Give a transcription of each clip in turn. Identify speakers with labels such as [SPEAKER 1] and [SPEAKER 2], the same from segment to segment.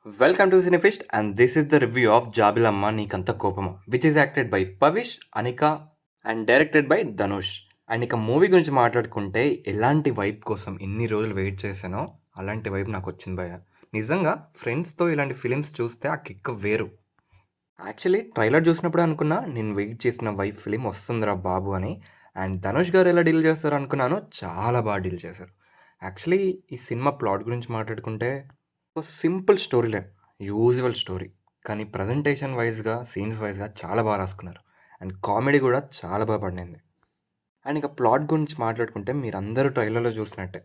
[SPEAKER 1] Welcome to Cinefist, and this is the review of Jabilamma Neekanta Kopama, which is acted by Pavish, Anika, and directed by Dhanush. And ఇక movie గురించి మాట్లాడుకుంటే ఎలాంటి vibe కోసం ఎన్ని రోజులు wait చేశానో అలాంటి వైబ్ నాకు వచ్చింది భయ్య. నిజంగా ఫ్రెండ్స్తో ఇలాంటి ఫిలిమ్స్ చూస్తే ఆ కిక్ వేరు. యాక్చువల్లీ ట్రైలర్ చూసినప్పుడు అనుకున్నా నేను వెయిట్ చేసిన వైబ్ ఫిలిం వస్తుందిరా బాబు అని. అండ్ ధనుష్ గారు ఎలా డీల్ చేస్తారు అనుకున్నాను, చాలా బాగా డీల్ చేశారు. యాక్చువల్లీ ఈ సినిమా ప్లాట్ గురించి మాట్లాడుకుంటే ఒక simple story line, usual story. కానీ ప్రజెంటేషన్ వైజ్‌గా, సీన్స్ వైజ్‌గా చాలా బాగా రాసుకున్నారు. అండ్ కామెడీ కూడా చాలా బాగా పండింది. అండ్ ఇక ప్లాట్ గురించి మాట్లాడుకుంటే మీరందరూ ట్రైలర్‌లో చూసినట్టే.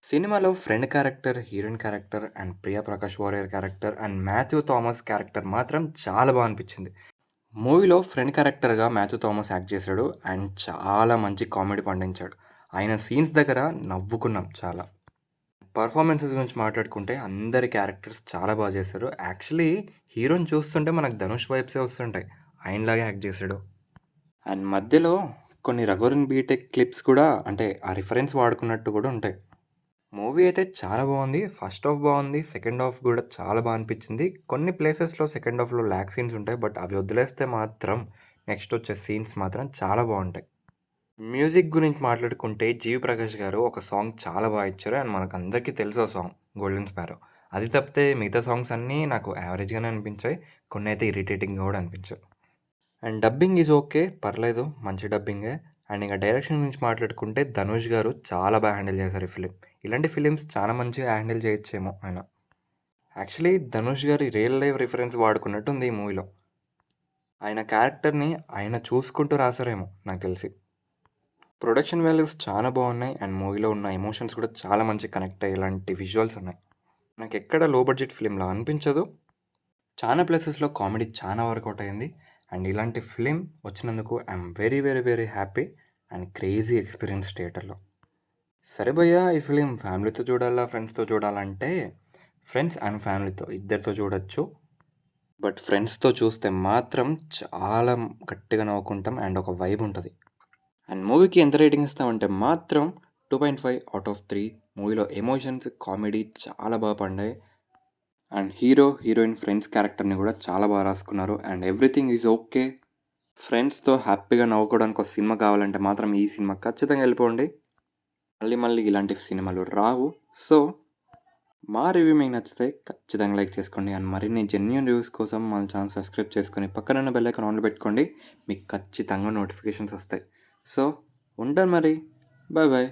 [SPEAKER 1] సినిమాలో friend character, heroine character and Priya Prakash Varrier character and Mathew Thomas character మాత్రం చాలా బాగా అనిపించింది. మూవీలో ఫ్రెండ్ క్యారెక్టర్‌గా మాథ్యూ థామస్ యాక్ట్ చేశాడు అండ్ చాలా మంచి కామెడీ పండించాడు. ఆయన సీన్స్ దగ్గర నవ్వుకున్నాం చాలా. పర్ఫార్మెన్సెస్ గురించి మాట్లాడుకుంటే అందరి క్యారెక్టర్స్ చాలా బాగా చేశారు. యాక్చువల్లీ హీరోని చూస్తుంటే మనకు ధనుష్ వైబ్సే వస్తుంటాయి. ఆయనలాగే యాక్ట్ చేశాడు. అండ్ మధ్యలో కొన్ని 'రఘువరన్ బీటెక్' క్లిప్స్ కూడా, అంటే ఆ రిఫరెన్స్ వాడుకున్నట్టు కూడా ఉంటాయి. మూవీ అయితే చాలా బాగుంది. ఫస్ట్ హాఫ్ బాగుంది. సెకండ్ హాఫ్ కూడా చాలా బాగా అనిపించింది. కొన్ని ప్లేసెస్‌లో సెకండ్ హాఫ్‌లో ల్యాగ్ సీన్స్ ఉంటాయి. బట్ అవి వదిలేస్తే మాత్రం నెక్స్ట్ వచ్చే సీన్స్ మాత్రం చాలా బాగుంటాయి. మ్యూజిక్ గురించి మాట్లాడుకుంటే 'జీవి ప్రకాష్' గారు ఒక సాంగ్ చాలా బాగా ఇచ్చారు. అండ్ మనకందరికీ తెలుసు ఆ సాంగ్ 'గోల్డెన్ స్పారో'. అది తప్పితే మిగతా సాంగ్స్ అన్నీ నాకు యావరేజ్‌గానే అనిపించాయి. కొన్నైతే ఇరిటేటింగ్‌గా కూడా అనిపించాయి. అండ్ డబ్బింగ్ ఈజ్ ఓకే, పర్లేదు, మంచి డబ్బింగే. అండ్ ఇక డైరెక్షన్ గురించి మాట్లాడుకుంటే ధనుష్ గారు చాలా బాగా హ్యాండిల్ చేశారు ఈ ఫిలిం. ఇలాంటి ఫిలిమ్స్ చాలా మంచిగా హ్యాండిల్ చేయొచ్చేమో ఆయన. యాక్చువల్లీ ధనుష్ గారి రియల్ లైఫ్ రిఫరెన్స్ వాడుకున్నట్టుంది ఈ మూవీలో. ఆయన క్యారెక్టర్‌ని ఆయన చూసుకుంటూ రాసారేమో నాకు తెలిసి. ప్రొడక్షన్ వాల్యూస్ చాలా బాగున్నాయి. అండ్ మూవీలో ఉన్న ఎమోషన్స్ కూడా చాలా మంచిగా కనెక్ట్ అయ్యేలాంటి విజువల్స్ ఉన్నాయి. నాకు ఎక్కడ లో బడ్జెట్ ఫిలింలా అనిపించదు. చాలా ప్లేసెస్లో కామెడీ చాలా వర్కౌట్ అయింది. అండ్ ఇలాంటి ఫిలిం వచ్చినందుకు I'm very very very happy and crazy experience థియేటర్లో. సరే భయ్య, ఈ ఫిలిం ఫ్యామిలీతో చూడాలా, ఫ్రెండ్స్తో చూడాలంటే ఫ్రెండ్స్ అండ్ ఫ్యామిలీతో ఇద్దరితో చూడొచ్చు. బట్ ఫ్రెండ్స్తో చూస్తే మాత్రం చాలా గట్టిగా నవ్వుకుంటాం అండ్ ఒక వైబ్ ఉంటుంది. అండ్ మూవీకి ఎంత రేటింగ్ ఇస్తామంటే మాత్రం 2.5 అవుట్ ఆఫ్ 3. మూవీలో ఎమోషన్స్, కామెడీ చాలా బాగా పండాయి. అండ్ హీరో, హీరోయిన్, ఫ్రెండ్స్ క్యారెక్టర్ని కూడా చాలా బాగా రాసుకున్నారు. And everything is okay. ఫ్రెండ్స్తో హ్యాపీగా నవ్వుకోవడానికి ఒక సినిమా కావాలంటే మాత్రం ఈ సినిమా ఖచ్చితంగా వెళ్ళిపోండి. మళ్ళీ మళ్ళీ ఇలాంటి సినిమాలు రావు. సో మా రివ్యూ మీకు నచ్చితే ఖచ్చితంగా లైక్ చేసుకోండి. అండ్ మరిన్ని జెన్యూన్ రివ్యూస్ కోసం మన ఛానల్ సబ్స్క్రైబ్ చేసుకొని పక్కనున్న బెల్ ఐకాన్ ఆన్లో పెట్టుకోండి. మీకు ఖచ్చితంగా నోటిఫికేషన్స్ వస్తాయి. సో ఉంటాను మరి. Bye bye.